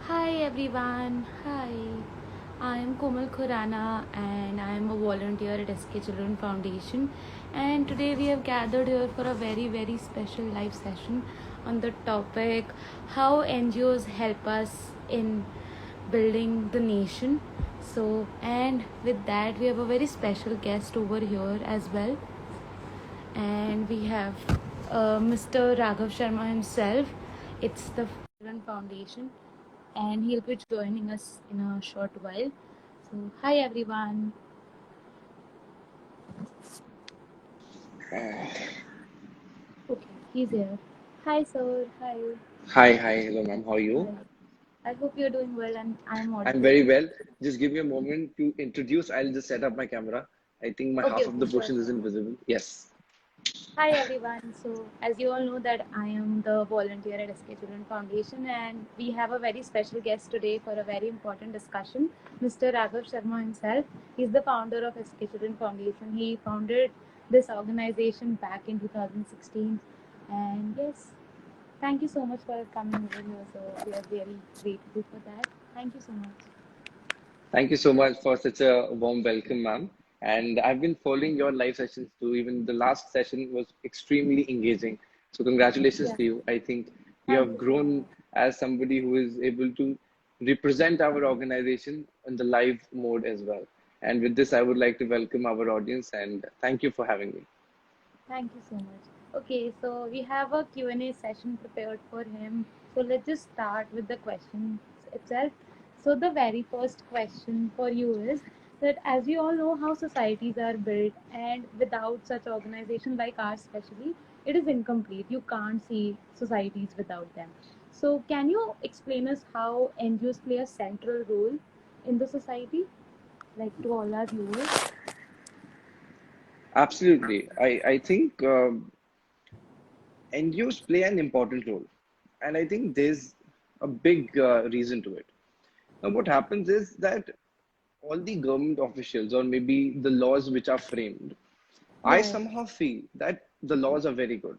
Hi everyone. Hi. I am Komal Khurana and I am a volunteer at SK Children Foundation. And today we have gathered here for a very special live session on the topic how NGOs help us in building the nation. So, and with that, we have a very special guest over here as well. And we have Mr. Raghav Sharma himself. It's the Children Foundation, and he'll be joining us in a short while. So, hi everyone. Okay, he's here. Hi, sir. Hi. Hi, hello, ma'am. How are you? Hi. I hope you're doing well, and I'm I'm audible. very well. Just give me a moment to introduce. I'll just set up my camera. I think my Okay, half of okay, the sure, portion sure. isn't visible. Yes. Hi everyone. So as you all know that I am the volunteer at SK Children Foundation and we have a very special guest today for a very important discussion, Mr. Raghav Sharma himself. He's the founder of SK Children Foundation. He founded this organization back in 2016 and yes, thank you so much for coming over here. So we are very grateful for that. Thank you so much. Thank you so much for such a warm welcome, ma'am. And I've been following your live sessions too. Even the last session was extremely engaging. So congratulations Yeah, to you. I think you thank have you so grown much. as somebody who is able to represent our organization in the live mode as well. And with this, I would like to welcome our audience and thank you for having me. Thank you so much. Okay, so we have a Q&A session prepared for him. So let's just start with the questions itself. So the very first question for you is that as we all know how societies are built and without such organization like ours especially, it is incomplete. You can't see societies without them. So can you explain us how NGOs play a central role in the society, like to all our viewers? Absolutely. I think NGOs play an important role. And I think there's a big reason to it. Now, what happens is that all the government officials, or maybe the laws which are framed, I Yeah, somehow feel that the laws are very good.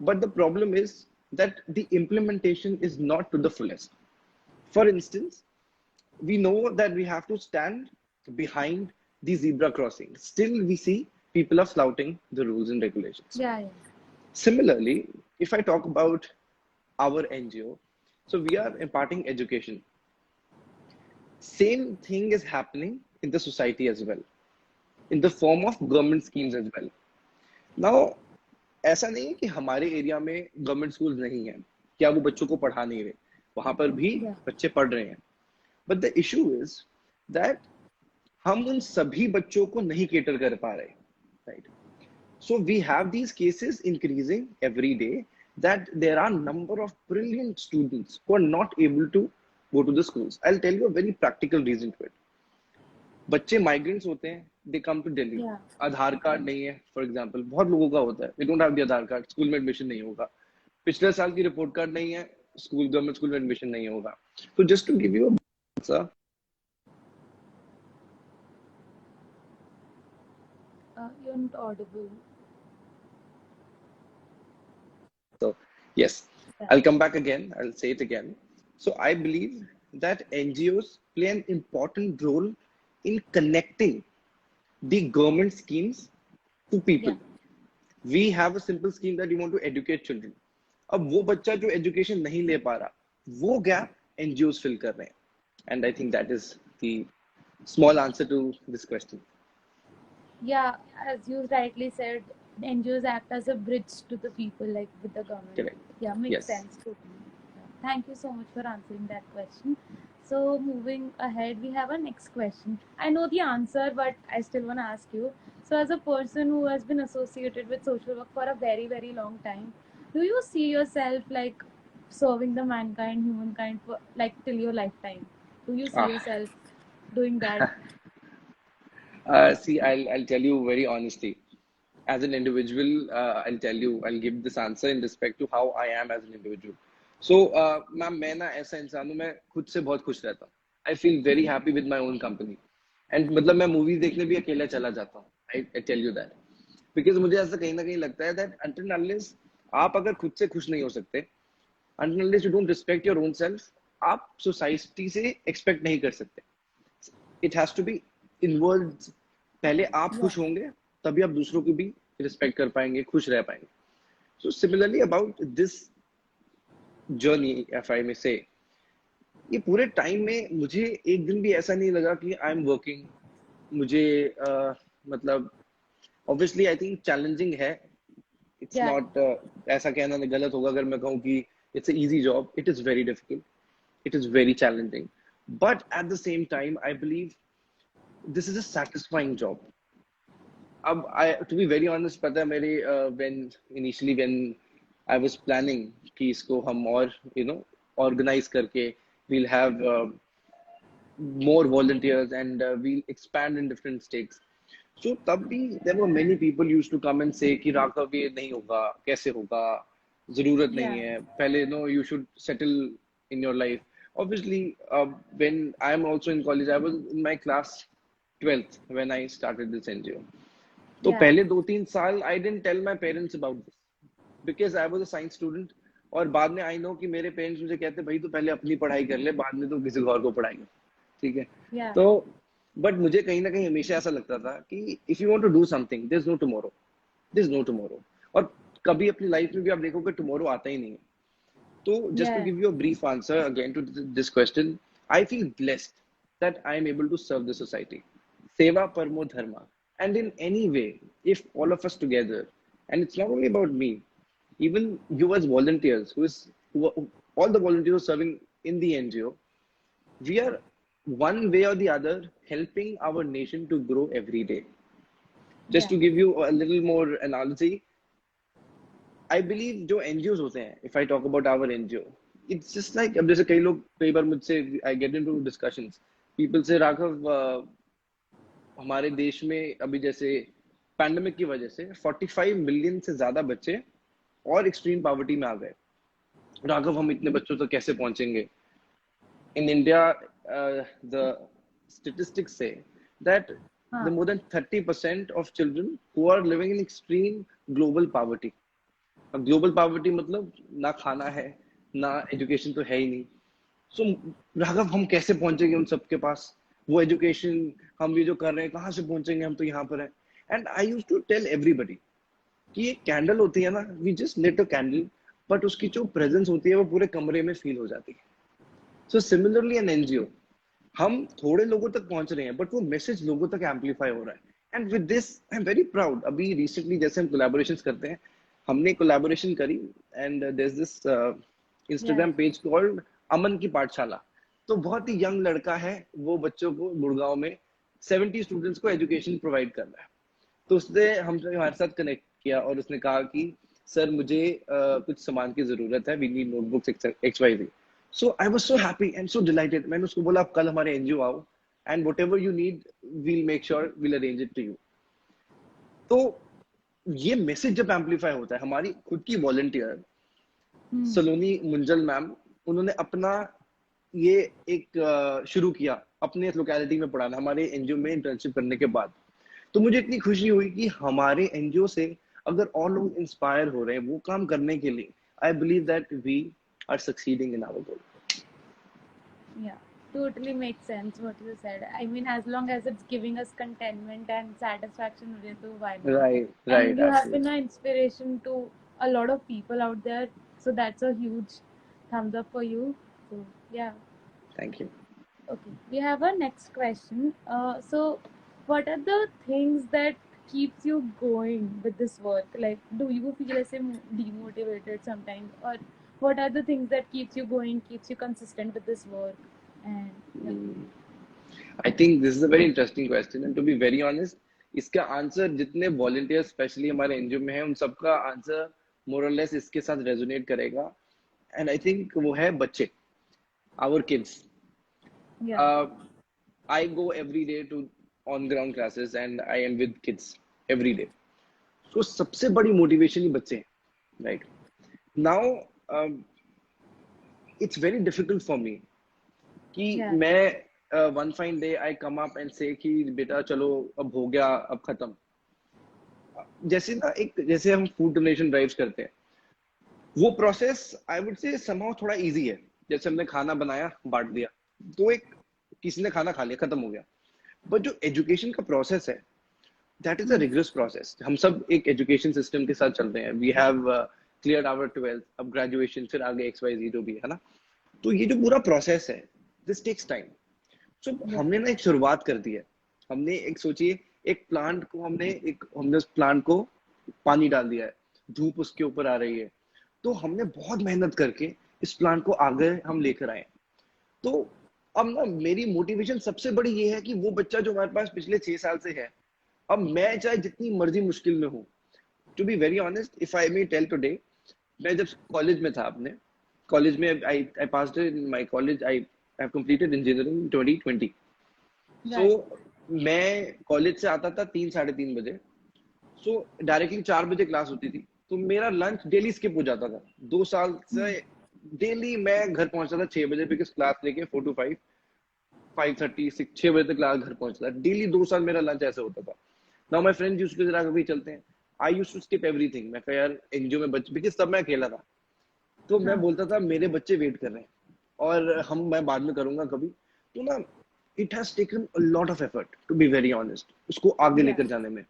But the problem is that the implementation is not to the fullest. For instance, we know that we have to stand behind the zebra crossing. Still, we see people are flouting the rules and regulations. yeah. Similarly, if I talk about our NGO, so we are imparting education. Same thing is happening in the society as well, in the form of government schemes as well. Now, ऐसा नहीं है कि हमारे area में government school नहीं है, क्या वो बच्चों को पढ़ा नहीं रहे, वहां पर भी Yeah. बच्चे पढ़ रहे हैं. But the issue is that हम उन सभी बच्चों को नहीं केटर कर पा रहे, right? So we have these cases increasing every day that there are number of brilliant students who are not able to go to the schools. I'll tell you a very practical reason to it. बच्चे migrants होते हैं, they come to Delhi. Yeah. Aadhaar card नहीं है, for example बहुत लोगों का होता है, they don't have the Aadhaar card, school में एडमिशन नहीं होगा. पिछले साल की रिपोर्ट कार्ड नहीं है, स्कूल गवर्नमेंट स्कूल में एडमिशन नहीं होगा. तो just to give you answer, You're not audible. so yes, Yeah. I'll come back again, I'll say it again. So I believe that NGOs play an important role in connecting the government schemes to Yeah. people. We have a simple scheme that we want to educate children. अब वो बच्चा जो education नहीं ले पा रहा, वो gap NGOs fill कर रहे हैं. And I think that is the small answer to this question. Yeah, as you rightly said, NGOs act as a bridge to the people, like with the government. Correct. Yeah, makes Yes. sense totally. Yeah. Thank you so much for answering that question. So, moving ahead, we have a next question. I know the answer, but I still want to ask you. So, as a person who has been associated with social work for a very long time, do you see yourself like serving the mankind, humankind, for like till your lifetime? Do you see Ah. yourself doing that? See, I'll tell you very honestly. As an individual, I'll give this answer in respect to how I am as an individual. So, ma'am मैं ना ऐसा इंसान हूँ, मैं खुद से बहुत खुश रहता हूँ. I feel very happy with my own company. And मतलब मैं मूवीज देखने भी अकेला चला जाता हूँ. I tell you that. Because मुझे ऐसा कहीं ना कहीं लगता है that until unless आप अगर खुद से खुश नहीं हो सकते, until unless you don't respect your own self, आप सोसाइटी से एक्सपेक्ट नहीं कर सकते. It has to be inwards. पहले आप Yeah. खुश होंगे तभी आप दूसरों को भी रिस्पेक्ट कर पाएंगे, खुश रह पाएंगे. So similarly about this journey, if I may say, ये पूरे टाइम में मुझे एक दिन भी ऐसा नहीं लगा कि आई एम वर्किंग. मुझे मतलब ऑब्वियसली आई थिंक चैलेंजिंग है. It's Yeah. नॉट ऐसा कहना गलत होगा अगर मैं कहूँ कि it's a easy job. It is very difficult. It is very challenging. But at the same time I believe this is a satisfying job. अब आई टू बी वेरी ऑनेस्ट, पता है मेरे when initially when I was planning कि इसको हम और organise करके we'll have more volunteers and we'll expand in different states. So तब भी there were many people used to come and say कि राघव ये नहीं होगा, कैसे होगा, जरूरत नहीं Yeah. है, पहले you should settle in your life. Obviously, when I am also in college, I was in my class 12th when I started this NGO. तो Yeah. पहले 2-3 साल I didn't tell my parents about this because I was a science student. और बाद में I know कि मेरे parents मुझे कहते भाई तो पहले अपनी पढ़ाई कर ले, बाद में तो किसी और को पढ़ाएंगे. ठीक है. Yeah. तो बट मुझे कहीं ना कहीं हमेशा ऐसा लगता था कि if you want to do something there is no tomorrow. There is no tomorrow. और कभी अपनी लाइफ में भी आप देखोगे टुमारो आता ही नहीं है. तो just to Yeah. Give you a brief answer again to this question, I feel blessed that I am able to serve the society. सेवा परमो धर्मा. And in any way, if all of us together, and it's not only about me, even you as volunteers, all the volunteers serving in the NGO, we are one way or the other helping our nation to grow every day. Just Yeah. to give you a little more analogy, I believe जो NGOs होते हैं, if I talk about our NGO, it's just like अब जैसे कई बार मुझसे I get into discussions, people say Raghav हमारे देश में अभी जैसे पैंडेमिक की वजह से 45 मिलियन से ज्यादा बच्चे और एक्सट्रीम पॉवर्टी में आ गए. राघव हम इतने बच्चों तक कैसे पहुंचेंगे? In India, the statistics say that the more than 30% of children who are living in extreme global poverty. अब global poverty मतलब ना खाना है, ना एजुकेशन तो है ही नहीं. सो राघव हम कैसे पहुंचेंगे उन सबके पास? वो एजुकेशन हम ये जो कर रहे हैं कहाँ से पहुंचेंगे? हम तो यहाँ पर हैं. And I use to tell everybody कि ये कैंडल होती है ना, we just lit a candle, but उसकी जो प्रेजेंस होती है वो पूरे कमरे में फील हो जाती है. सो सिमिलरली एन एनजीओ, हम थोड़े लोगों तक पहुंच रहे हैं बट वो मैसेज लोगों तक एम्पलीफाई हो रहा है. And with this I am very proud. अभी रिसेंटली जैसे हम कोलैबोरेशंस करते हैं, हमने कोलैबोरेशन करी and there is this Yeah. Instagram page called Aman ki Pathshala. तो बहुत ही यंग लड़का है, वो बच्चों को गुड़गांव में 70 स्टूडेंट्स को एजुकेशन प्रोवाइड कर रहा है. तो उसने हमसे हमारे साथ कनेक्ट किया और उसने कहा कि सर मुझे कुछ सामान की जरूरत है, we need notebooks XYZ. So I was so happy and so delighted. मैंने उसको बोला आप कल हमारे एनजीओ आओ and whatever you need we'll make sure we'll arrange it to you. तो ये मैसेज जब एम्पलीफाई होता है, हमारी खुद की वॉलंटियर सलोनी मुंजल मैम, उन्होंने अपना ये एक शुरू किया अपने लोकेलिटी में पढ़ाना हमारे एनजीओ में इंटर्नशिप करने के बाद. तो मुझे इतनी खुशी हुई कि हमारे एनजीओ से अगर और लोग इंस्पायर हो रहे हैं वो काम करने के लिए, I believe that we are succeeding in our goal. Yeah, totally makes sense what you said. I mean, as long as it's giving us contentment and satisfaction, why not? Right, And you have absolutely. been an inspiration to a lot of people out there. So that's a huge thumbs up for you. So yeah. Thank you. Okay, we have our next question. So what are the things that keeps you going with this work? Like, do you feel as demotivated sometimes, or what are the things that keeps you going, keeps you consistent with this work? And I think this is a very interesting question, and to be very honest, इसका answer जितने volunteer specially हमारे NGO में हैं उन सबका answer more और less इसके साथ रेजोनेट करेगा. एंड आई थिंक वो है बच्चे, our kids. I go every day to on ground classes and I am with kids every day. So सबसे बड़ी मोटिवेशन ही बच्चे हैं, right? Now it's very difficult for me कि मैं one fine day I come up and say कि बेटा चलो अब हो गया, अब खत्म. जैसे हम फूड डोनेशन ड्राइव्स करते हैं, वो process I would say somehow थोड़ा इजी है. जैसे हमने खाना बनाया, बांट दिया, तो एक किसी ने खाना खा लिया, खत्म हो गया। बट जो एजुकेशन का प्रोसेस है, that is a rigorous process. हम सब एक एजुकेशन सिस्टम के साथ चल रहे हैं। We have clear our 12th, अब ग्रेजुएशन, फिर आगे XYZ जो भी है ना। तो ये जो पूरा प्रोसेस है, this takes time. So Yeah. हमने ना एक शुरुआत कर दी है। हमने एक सोचिए, एक प्लांट को हमने उस प्लांट को पानी डाल दिया है, धूप उसके ऊपर आ रही है। तो हमने बहुत मेहनत करके इस प्लांट को आगे हम लेकर आए। तो अब ना मेरी मोटिवेशन सबसे बड़ी ये है कि वो बच्चा जो हमारे पास पिछले 6 साल से है, अब मैं चाहे जितनी मर्जी मुश्किल में हूँ, to be very honest, if I may tell today, मैं जब कॉलेज में था, अपने कॉलेज में, I passed in my college, I have completed engineering 2020। So Right. मैं कॉलेज से आता था 3 साढ़े 3 बजे। सो डायरेक्टली 4 बजे क्लास होती थी, तो मेरा लंच डेली स्किप हो जाता था 2 साल से। डेली मैं घर पहुंचता था 6 बजे, बिकॉज क्लास लेके 4 to 5, 5:30, 6 बजे तक क्लास घर पहुंचता था डेली। 2 साल मेरा लंच ऐसे होता था। Now my friends used to, जरा कभी चलते हैं, I used to skip everything. मैं कहा यार एनजीओ में बच्चे, बिकॉज तब मैं अकेला था, तो मैं हाँ. बोलता था मेरे बच्चे वेट कर रहे हैं, और मैं बाद में करूंगा कभी। तो ना, it has taken a lot of effort, to be very honest, उसको आगे Yeah. लेकर जाने में,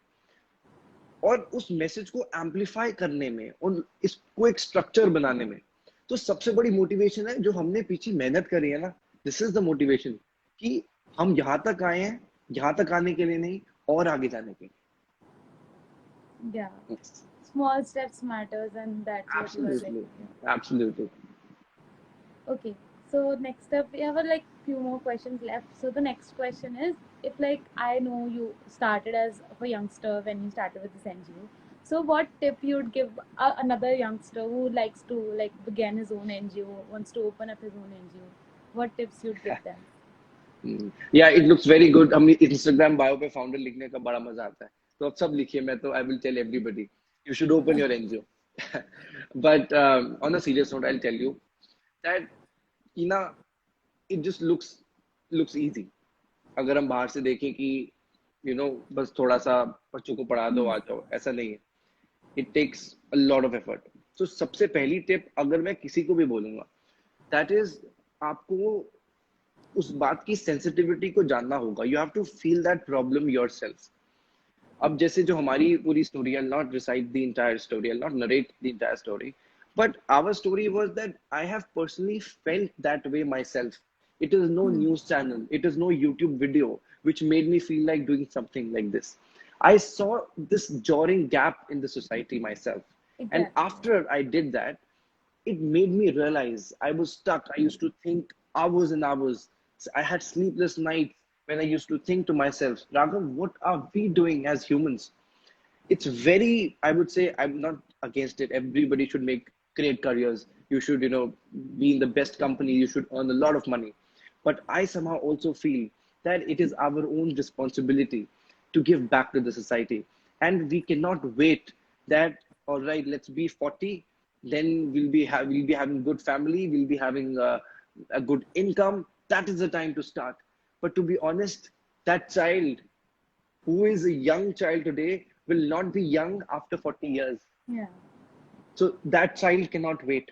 और उस मैसेज को एम्पलीफाई करने में, और इसको एक स्ट्रक्चर बनाने में। तो सबसे बड़ी मोटिवेशन है जो हमने पीछे मेहनत करी है ना, दिस इज द मोटिवेशन, कि हम यहाँ तक आए हैं, यहाँ तक आने के लिए नहीं, और आगे जाने के Yeah. लिए। Small steps matters, and that's what you are like. Absolutely, Yeah. Absolutely. Okay. So next up, we have like few more questions left. So the next question is, if like I know you started as a youngster when you started with this NGO, so what tip you'd give another youngster who likes to like begin his own NGO, wants to open up his own NGO? What tips you'd give them? या it looks very good. हम Instagram bio पे founder लिखने का बड़ा मजा आता है, तो अब सब लिखिए। मैं तो I will tell everybody, you should open your NGO. But on a serious note, I will tell you that, कि ना, इट जस्ट लुक्स इजी। अगर हम बाहर से देखें कि बस थोड़ा सा बच्चों को पढ़ा दो, आ जाओ, ऐसा नहीं है। It takes a lot of effort. तो सबसे पहली टिप अगर मैं किसी को भी बोलूंगा, दैट इज, आपको उस बात की सेंसिटिविटी को जानना होगा। You have to feel that problem yourself. अब जैसे जो हमारी पूरी story, I'll not recite the entire story, I'll not narrate the entire story, but our story was that I have personally felt that way myself. It is no news channel, it is no YouTube video which made me feel like doing something like this. I saw this jarring gap in the society myself, and Exactly. after I did that, it made me realize I was stuck. I used to think hours and hours. I had sleepless nights when I used to think to myself, Raghav, what are we doing as humans? It's very, I would say, I'm not against it. Everybody should make great careers. You should, be in the best company. You should earn a lot of money. But I somehow also feel that it is our own responsibility to give back to the society. And we cannot wait that, all right, let's be 40, then we'll be having good family, we'll be having a good income. That is the time to start. But to be honest, that child who is a young child today will not be young after 40 years. Yeah. So that child cannot wait.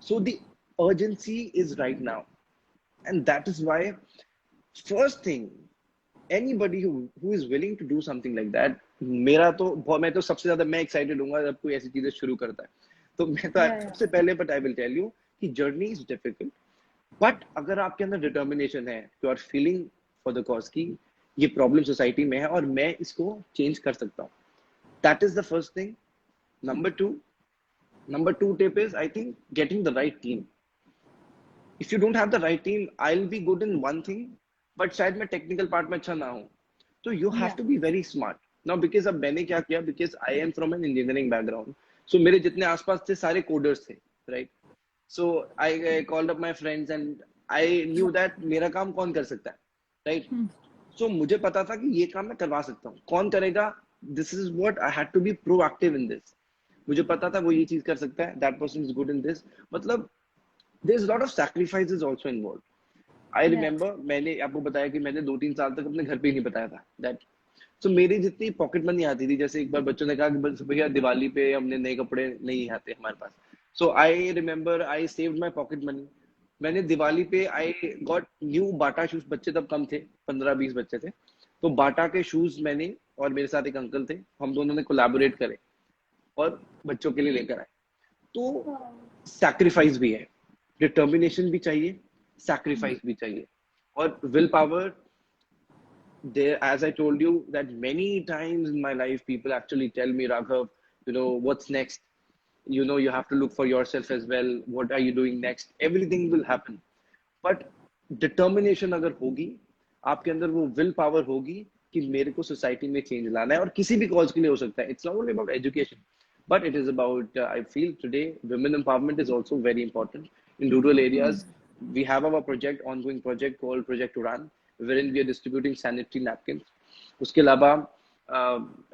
So the urgency is right now. And that is why, first thing, anybody who is willing to do something like that, मैं तो सबसे ज्यादा मैं excited हूँ जब कोई ऐसी चीजें शुरू करता है। तो मैं तो Yeah. सबसे पहले, but I will tell you कि जर्नी इज डिफिकल्ट, बट अगर आपके अंदर डिटर्मिनेशन है, you are feeling for the cause की ये प्रॉब्लम सोसाइटी में है और मैं इसको चेंज कर सकता हूँ, that is the first thing. Number two tip is, I think, getting the right team. If you don't have the right team, I will be good in one thing, but शायद मैं technical part में अच्छा ना हूँ। तो you have Yeah. To be very smart now, because अब मैंने क्या किया, because I am from an engineering background, so मेरे जितने आसपास थे सारे कोडर्स थे, right? So I called up my friends and I knew that मेरा काम कौन कर सकता है, राइट? सो मुझे पता था कि ये काम मैं करवा सकता हूँ, कौन करेगा? This is what I had to be proactive in this. मुझे पता था वो ये चीज कर सकता है, that person is good in this. मतलब there is lot of sacrifices also involve. I Yeah. Remember, मैंने आपको बताया कि मैंने 2-3 साल तक अपने घर पे ही नहीं बताया था दैट। सो मेरी जितनी पॉकेट मनी आती थी, जैसे एक बार बच्चों ने कहा कि बस भैया दिवाली पे हमने नए कपड़े नहीं आते हमारे पास, so I remember I saved my pocket money, मैंने दिवाली पे I got new Bata shoes, बच्चे तब कम थे, 15-20 बच्चे थे, तो बाटा के शूज मैंने और मेरे साथ एक अंकल थे, हम दोनों ने कोलैबोरेट करे और बच्चों के लिए लेकर आए। तो सैक्रिफाइस भी है, डिटर्मिनेशन भी चाहिए, सैक्रिफाइस भी चाहिए, और will power there. As I told you that many times in my life, people actually tell me, Raghav, what's next, you have to look for yourself as well, what are you doing next, everything will happen. But determination अगर होगी आपके अंदर, वो will power होगी कि मेरे को society में चेंज लाना है, और किसी भी कॉज के लिए हो सकता है. It's not only about education, but it is about, I feel today women empowerment is also very important in rural areas. We have our ongoing project called Project Uran, wherein we are distributing sanitary napkins. Uske अलावा,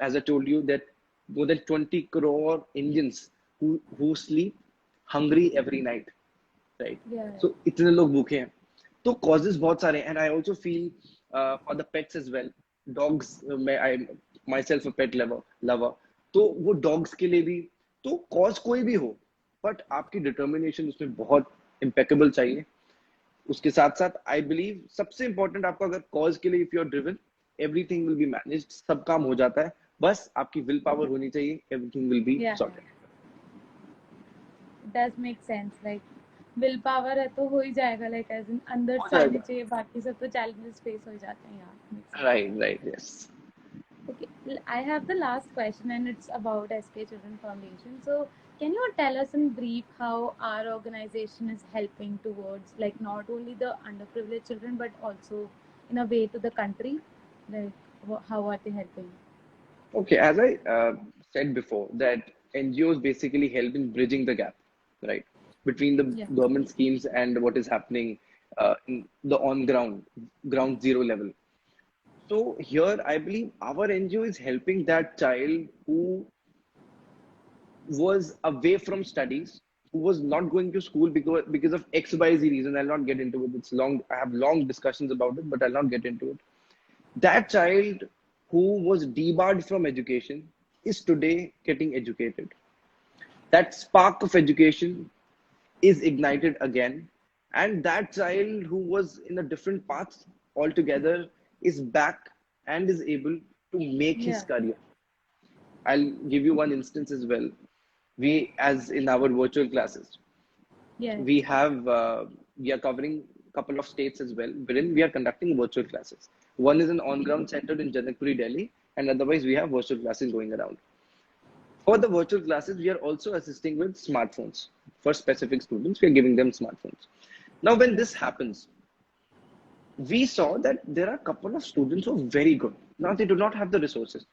as I told you that more than 20 crore Indians who sleep hungry every night, right? Yeah. So इतने लोग भूखे हैं, तो causes बहुत सारे हैं. And I also feel for the pets as well, dogs, I myself a pet lover, तो वो dogs के लिए भी, तो cause कोई भी हो, but आपकी determination उसमें बहुत impeccable चाहिए. उसके साथ साथ I believe सबसे important, आपका अगर cause के लिए if you are driven, everything will be managed, सब काम हो जाता है, बस आपकी will power होनी चाहिए, everything will be sorted. Does make sense, like will power है तो हो ही जाएगा, लाइक एज इन अंदर हो से आनी जाएगा. चाहिए, बाकी सब तो चैलेंजेस फेस हो जाते हैं यार. Right, yes. Okay, I have the last question and it's about SK Children Foundation. So can you tell us in brief how our organization is helping towards, like, not only the underprivileged children but also in a way to the country, like how are they helping? Okay, as I said before, that NGOs basically help in bridging the gap, right, between the government schemes and what is happening in the ground zero level. So here, I believe our NGO is helping that child who was away from studies, who was not going to school because of XYZ reason. I'll not get into it. It's long. I have long discussions about it, but I'll not get into it. That child who was debarred from education is today getting educated. That spark of education is ignited again. And that child who was in a different path altogether is back and is able to make his career. I'll give you one instance as well. We, as in our virtual classes, we are covering a couple of states as well, wherein we are conducting virtual classes. One is an on-ground center in Janakpuri, Delhi, and otherwise we have virtual classes going around. For the virtual classes, we are also assisting with smartphones. For specific students, we are giving them smartphones. Now, when this happens, we saw that there are a couple of students who are very good. Now, they do not have the resources.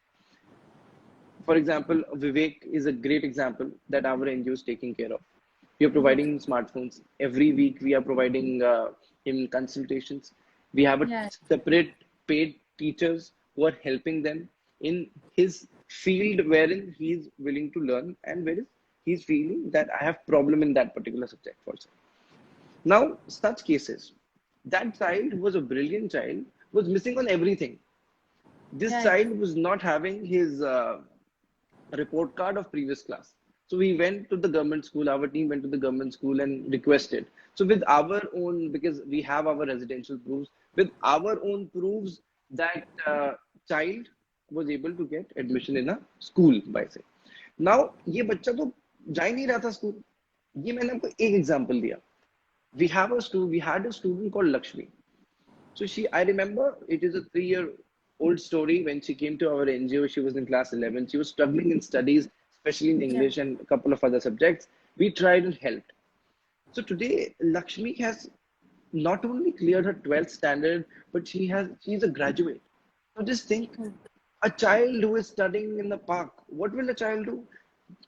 For example, Vivek is a great example that our NGO is taking care of. We are providing smartphones. Every week, we are providing him consultations. We have a separate paid teachers who are helping them in his field wherein he is willing to learn and where he's feeling that I have problem in that particular subject also. Now, such cases, that child who was a brilliant child was missing on everything. This child was not having his report card of previous class. So we went to the government school, our team went to the government school and requested. So with our own, because we have our residential proofs, with our own proofs, that child was able to get admission in a school by say. Now, ये बच्चा तो जा ही नहीं रहा था school. ये मैंने आपको एक एग्जांपल दिया. We had a student called Lakshmi. So I remember it is a 3-year-old story. When she came to our NGO, she was in class 11. She was struggling in studies, especially in English and a couple of other subjects. We tried and helped. So today, Lakshmi has not only cleared her 12th standard, but she's a graduate. So just think, a child who is studying in the park, what will a child do?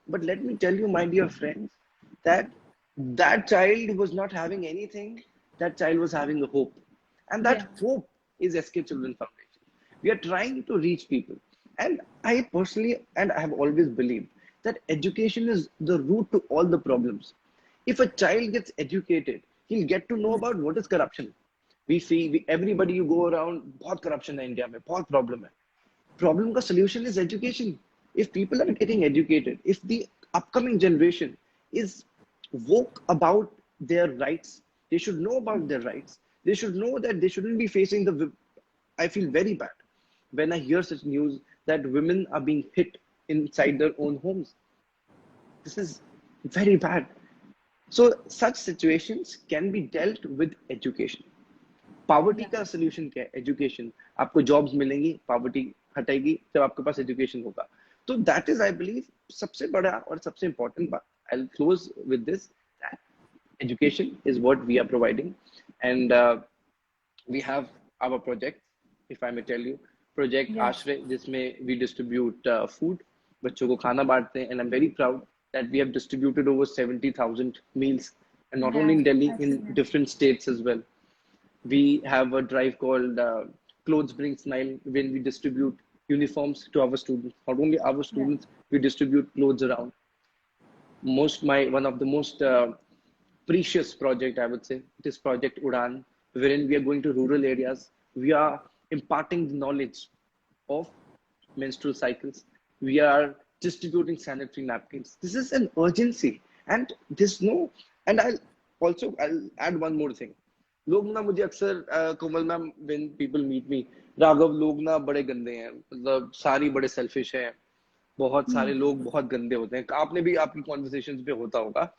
But let me tell you, my dear friends, that child was not having anything. That child was having a hope. And that hope is SK Children Foundation. We are trying to reach people. And I personally, and I have always believed that education is the root to all the problems. If a child gets educated, he'll get to know about what is corruption. We see, everybody you go around, बहुत corruption है India में, बहुत problem है. Problem का solution is education. If people are getting educated, if the upcoming generation is woke about their rights, They should know about their rights. They should know that they shouldn't be facing the. I feel very bad when I hear such news that women are being hit inside their own homes. This is very bad. So such situations can be dealt with education. Poverty Yeah. का solution क्या है? Education. आपको jobs मिलेंगी, poverty हटेगी जब आपके पास education होगा. तो that is I believe सबसे बड़ा और सबसे इंपॉर्टेंट बात. I will close with this, education is what we are providing, and we have our project, if I may tell you, project Yes. Ashray, जिसमें we distribute food, बच्चों को खाना बांटते हैं, and I'm very proud that we have distributed over 70,000 meals, and not only Yeah. in Delhi, I've in seen it. different states as well. We have a drive called Clothes Bring Smile, when we distribute uniforms to our students. Not only our Yeah. students, we distribute clothes around. One of the most precious project, I would say, it is Project Udan, wherein we are going to rural areas. We are imparting the knowledge of menstrual cycles. We are distributing sanitary napkins. This is an urgency, and there's no. And I'll add one more thing. लोग ना मुझे अक्सर Komal ma'am, when people meet me, Raghav, लोग ना बड़े गंदे हैं, मतलब सारी बड़े सेल्फिश हैं, बहुत सारे लोग बहुत गंदे होते हैं. आपने भी आपकी कॉन्वर्सेशंस पे होता होगा,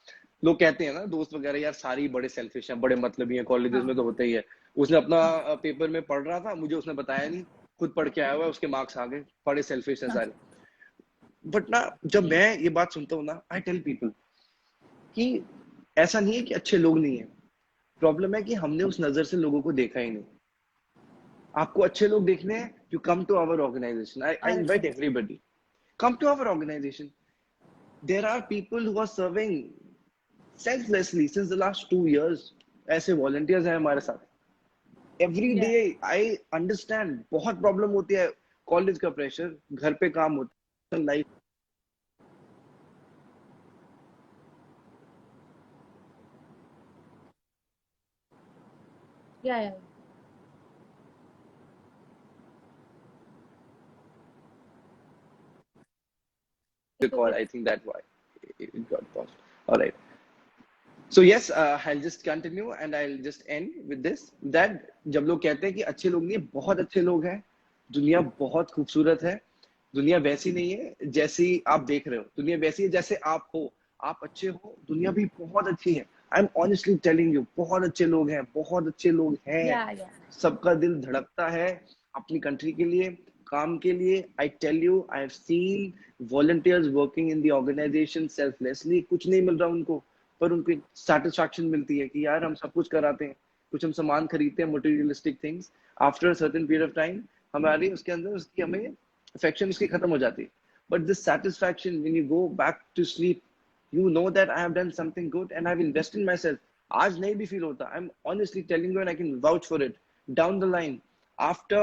लोग कहते हैं ना दोस्त वगैरह, यार सारी बड़े सेल्फिश हैं, बड़े मतलबी हैं. कॉलेजेस में तो होता ही है. उसने अपना पेपर में पढ़ रहा था, मुझे उसने बताया नहीं, खुद पढ़ के आया हुआ है, उसके मार्क्स आ गए, बड़े सेल्फिश हैं सारे. बट ना जब मैं ये बात सुनता हूँ ना, आई टेल पीपल कि ऐसा नहीं है कि अच्छे लोग नहीं है. प्रॉब्लम है कि हमने उस नजर से लोगों को देखा ही नहीं. आपको अच्छे लोग देखने हैं, you come to our organisation. I invite everybody, come to our organization. There are people who are serving selflessly since the last 2 years. ऐसे volunteers हैं हमारे साथ. Every Yeah. day I understand बहुत problem होती है. कॉलेज का pressure, घर पे काम होता है, life Yeah. Yeah. the It's call. okay. I think that's why it got paused. All right. So yes, I'll just continue and I'll just end with this. That जब लोग कहते हैं कि अच्छे लोग नहीं, बहुत अच्छे लोग हैं. दुनिया बहुत खूबसूरत है. दुनिया वैसी नहीं है जैसी आप देख रहे हो. दुनिया वैसी है जैसे आप हो. आप अच्छे हो, दुनिया भी बहुत अच्छी है. I'm honestly telling you, बहुत अच्छे लोग हैं, बहुत अच्छे लोग हैं. Yeah. Yeah. सबका दिल धड़कता है अपनी कंट्री के लिए, काम के लिए. I tell you, I have seen volunteers working in the organization selflessly. कुछ नहीं मिल रहा उनको, पर उनको सेटिस्फैक्शन मिलती है कि यार हम सब कुछ कराते हैं, कुछ हम सामान खरीदते हैं, materialistic things. After a certain period of time हमारी उसके अंदर उसकी हमें अफेक्शन उसकी खत्म हो जाती है. But this satisfaction when you go back to sleep, you know that I have done something good and I've invested in myself. आज नहीं भी feel होता. I'm honestly telling you and I can vouch for it. Down the line, after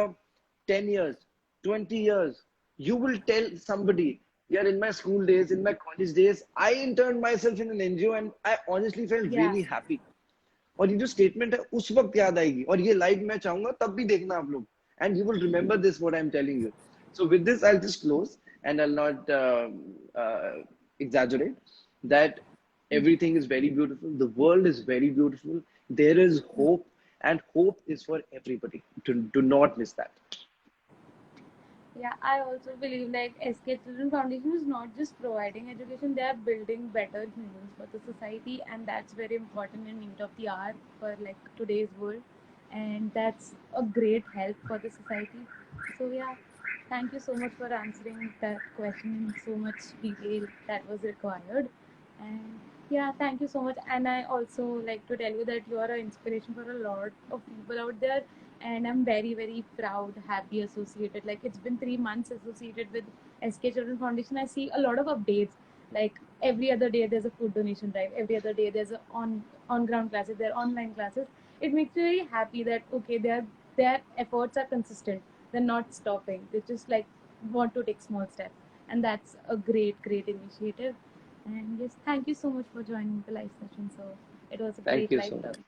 10 years, 20 years, you will tell somebody, yeah, in my school days, in my college days, I interned myself in an NGO and I honestly felt Yeah. really happy. और ये जो statement है उस वक्त याद आएगी, और ये लाइव मैं चाहूंगा तब भी देखना आप लोग, and you will remember this what I'm telling you. So with this I'll just close and I'll not exaggerate that everything is very beautiful, the world is very beautiful, there is hope, and hope is for everybody. Do not miss that. Yeah, I also believe like SK Children Foundation is not just providing education, they are building better humans for the society, and that's very important and need of the hour for like today's world, and that's a great help for the society. So yeah, thank you so much for answering that question in so much detail that was required. And yeah, thank you so much. And I also like to tell you that you are an inspiration for a lot of people out there, and I'm very very proud, happy associated. Like it's been 3 months associated with SK Children Foundation. I see a lot of updates. Like every other day there's a food donation drive. Every other day there's a on ground classes. There are online classes. It makes me very happy that okay, their efforts are consistent. They're not stopping. They just like want to take small steps, and that's a great initiative. And yes, thank you so much for joining the live session. So it was a Thank great you live so much. talk.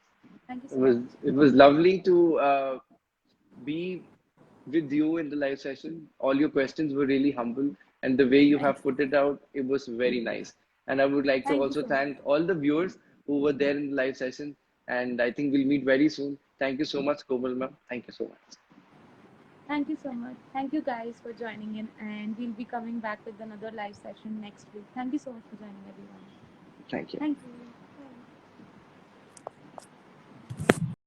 Thank you It so was much. it was lovely to be with you in the live session. All your questions were really humble, and the way you Thank have put it out, it was very nice. And I would like to Thank you also so much. thank all the viewers who were there in the live session. And I think we'll meet very soon. Thank you so much, Komal ma'am. Thank you so much. Thank you so much. Thank you guys for joining in, and we'll be coming back with another live session next week. Thank you so much for joining, everyone. Thank you. Thank you.